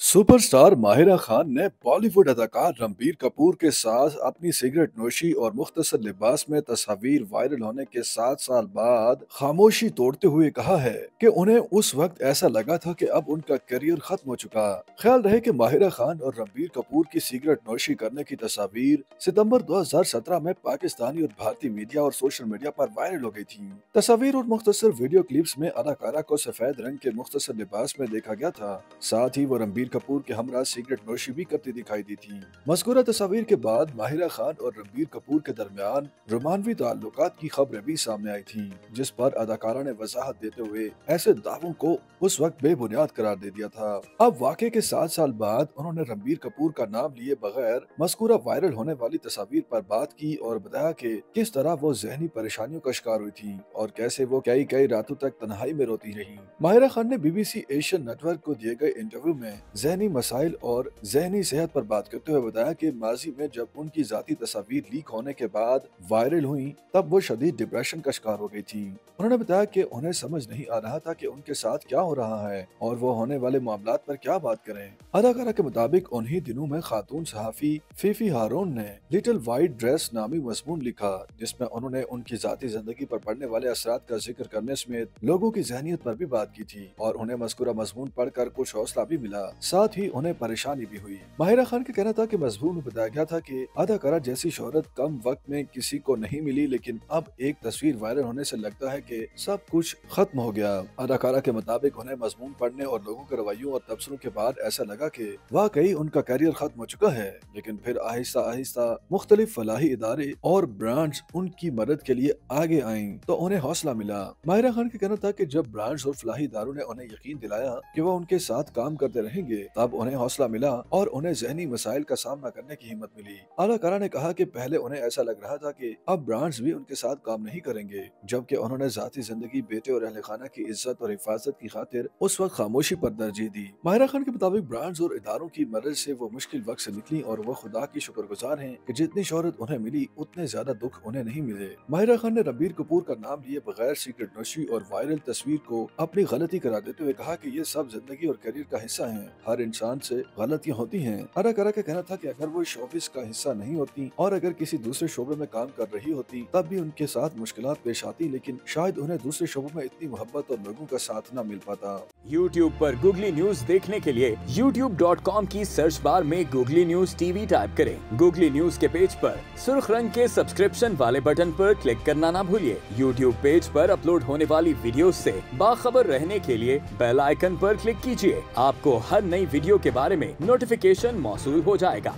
Superstar Mahira Khan ने बॉलीवुड अदाकार रणबीर कपूर के साथ अपनी सिगरेट नोशी और मुख्तसर लिबास में तस्वीर वायरल होने के 7 साल बाद खामोशी तोड़ते हुए कहा है कि उन्हें उस वक्त ऐसा लगा था कि अब उनका करियर खत्म हो चुका। ख्याल रहे कि माहिरा खान और रणबीर कपूर की सिगरेट नोशी करने की तस्वीर सितंबर 2017 में पाकिस्तानी और भारतीय मीडिया और सोशल मीडिया पर वायरल हो गई थी। तस्वीर और मुख्तसर वीडियो क्लिप्स में अदाकारा को सफेद रंग के मुख्तसर लिबास में देखा गया था। साथ ही वो रणबीर कपूर के हमरा सिगरेट नोशी भी करती दिखाई दी थी। मज़कूरा तस्वीर के बाद माहिरा खान और रणबीर कपूर के दरमियान रोमानवी ताल्लुकात की खबरें भी सामने आई थी, जिस पर अदाकारा ने वजाहत देते हुए ऐसे दावों को उस वक्त बेबुनियाद करार दे दिया था। अब वाकये के 7 साल बाद उन्होंने रणबीर कपूर का नाम लिए बगैर मज़कूरा वायरल होने वाली तस्वीर पर बात की और बताया कि किस तरह वो जहनी परेशानियों का शिकार हुई थी और कैसे वो कई कई रातों तक तन्हाई में रोती रही। माहिरा खान ने BBC एशियन नेटवर्क को दिए गए इंटरव्यू में जहनी मसाइल और जहनी सेहत पर बात करते हुए बताया कि माजी में जब उनकी जाती तस्वीर लीक होने के बाद वायरल हुई तब वो शदीद डिप्रेशन का शिकार हो गई थी। उन्होंने बताया कि उन्हें समझ नहीं आ रहा था कि उनके साथ क्या हो रहा है और वो होने वाले मामलात पर क्या बात करें। अदाकारा के मुताबिक उन्हीं दिनों में खातून सहाफी फीफी हारून ने लिटिल वाइट ड्रेस नामी मजमून लिखा, जिसमें उन्होंने उनकी जाती जिंदगी पर पड़ने वाले असरात का जिक्र करने समेत लोगों की जहनीत पर भी बात की थी और उन्हें मज़कूरा मजमून पढ़कर कुछ हौसला भी मिला, साथ ही उन्हें परेशानी भी हुई। माहिरा खान का कहना था कि मजमून में बताया गया था कि अदाकारा जैसी शोहरत कम वक्त में किसी को नहीं मिली, लेकिन अब एक तस्वीर वायरल होने से लगता है कि सब कुछ खत्म हो गया। अदाकारा के मुताबिक उन्हें मजमून पढ़ने और लोगों के रवैयों और तबसरों के बाद ऐसा लगा कि वाकई उनका करियर खत्म हो चुका है, लेकिन फिर आहिस्ता आहिस्ता मुख्तलिफ फलाही इदारे और ब्रांड्स उनकी मदद के लिए आगे आईं तो उन्हें हौसला मिला। माहिरा खान का कहना था कि जब ब्रांड्स और फलाही इदारों ने उन्हें यकीन दिलाया कि वो उनके साथ काम करते रहेंगे, तब उन्हें हौसला मिला और उन्हें जहनी मसाइल का सामना करने की हिम्मत मिली। अदाकारा ने कहा कि पहले उन्हें ऐसा लग रहा था कि अब ब्रांड्स भी उनके साथ काम नहीं करेंगे, जबकि उन्होंने जाती जिंदगी, बेटे और अहल खाना की इज्जत और हिफाजत की खातिर उस वक्त खामोशी पर तरजीह दी। माहिरा खान के मुताबिक ब्रांड्स और इदारों की मदद से वो मुश्किल वक्त से निकली और वो खुदा की शुक्रगुजार हैं कि जितनी शोहरत उन्हें मिली उतने ज्यादा दुख उन्हें नहीं मिले। माहिरा खान ने रणबीर कपूर का नाम लिए बगैर सिगरेट नोशी और वायरल तस्वीर को अपनी गलती करार देते हुए कहा कि ये सब जिंदगी और करियर का हिस्सा है, हर इंसान से गलतियां होती हैं। अदाकारा का कहना था कि अगर वो शोबिस का हिस्सा नहीं होती और अगर किसी दूसरे शोबे में काम कर रही होती तब भी उनके साथ मुश्किलात पेश आती, लेकिन शायद उन्हें दूसरे शोबों में इतनी मोहब्बत और लोगों का साथ न मिल पाता। YouTube पर गूगली न्यूज देखने के लिए youtube.com की सर्च बार में गूगली न्यूज TV टाइप करें। गूगली न्यूज के पेज पर सुर्ख रंग के सब्सक्रिप्शन वाले बटन पर क्लिक करना ना भूलिए। YouTube पेज पर अपलोड होने वाली वीडियोस से बाखबर रहने के लिए बेल आइकन पर क्लिक कीजिए। आपको हर नई वीडियो के बारे में नोटिफिकेशन मौसूल हो जाएगा।